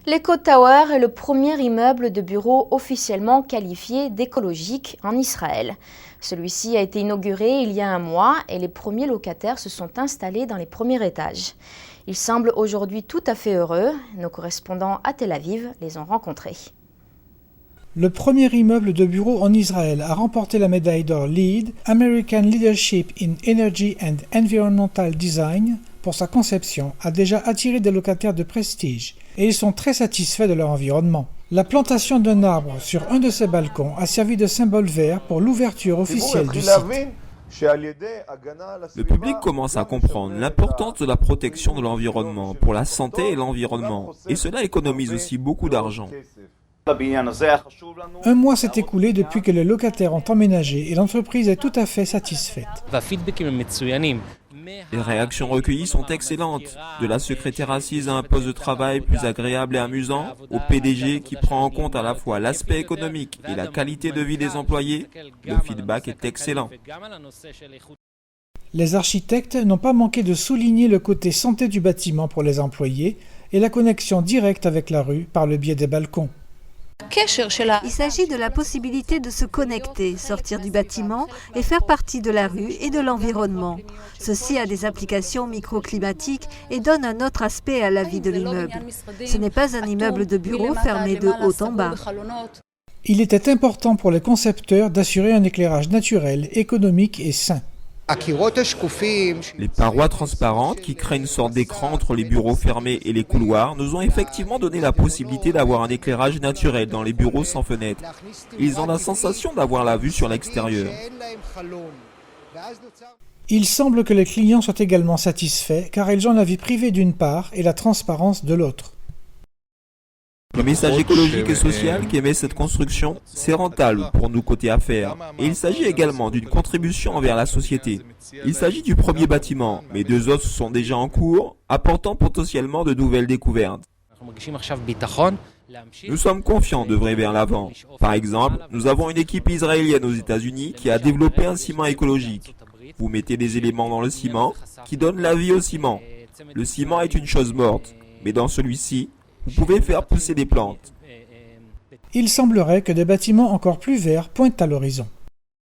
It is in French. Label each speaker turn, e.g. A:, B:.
A: L'Eco Tower est le premier immeuble de bureaux officiellement qualifié d'écologique en Israël. Celui-ci a été inauguré il y a un mois et les premiers locataires se sont installés dans les premiers étages. Ils semblent aujourd'hui tout à fait heureux. Nos correspondants à Tel Aviv les ont rencontrés.
B: Le premier immeuble de bureau en Israël a remporté la médaille d'or LEED, American Leadership in Energy and Environmental Design, pour sa conception, a déjà attiré des locataires de prestige et ils sont très satisfaits de leur environnement. La plantation d'un arbre sur un de ces balcons a servi de symbole vert pour l'ouverture officielle du site.
C: Le public commence à comprendre l'importance de la protection de l'environnement pour la santé et l'environnement, et cela économise aussi beaucoup d'argent.
B: Un mois s'est écoulé depuis que les locataires ont emménagé et l'entreprise est tout à fait satisfaite.
C: Les réactions recueillies sont excellentes. De la secrétaire assise à un poste de travail plus agréable et amusant, au PDG qui prend en compte à la fois l'aspect économique et la qualité de vie des employés, le feedback est excellent.
B: Les architectes n'ont pas manqué de souligner le côté santé du bâtiment pour les employés et la connexion directe avec la rue par le biais des balcons.
D: Il s'agit de la possibilité de se connecter, sortir du bâtiment et faire partie de la rue et de l'environnement. Ceci a des applications microclimatiques et donne un autre aspect à la vie de l'immeuble. Ce n'est pas un immeuble de bureau fermé de haut en bas.
B: Il était important pour les concepteurs d'assurer un éclairage naturel, économique et sain.
C: Les parois transparentes qui créent une sorte d'écran entre les bureaux fermés et les couloirs nous ont effectivement donné la possibilité d'avoir un éclairage naturel dans les bureaux sans fenêtre. Ils ont la sensation d'avoir la vue sur l'extérieur.
B: Il semble que les clients soient également satisfaits car ils ont la vie privée d'une part et la transparence de l'autre.
C: Le message écologique et social qu'émet cette construction, c'est rentable pour nous côté affaires. Et il s'agit également d'une contribution envers la société. Il s'agit du premier bâtiment, mais deux autres sont déjà en cours, apportant potentiellement de nouvelles découvertes. Nous sommes confiants d'œuvrer vers l'avant. Par exemple, nous avons une équipe israélienne aux États-Unis qui a développé un ciment écologique. Vous mettez des éléments dans le ciment qui donnent la vie au ciment. Le ciment est une chose morte, mais dans celui-ci, vous pouvez faire pousser des plantes.
B: Il semblerait que des bâtiments encore plus verts pointent à l'horizon.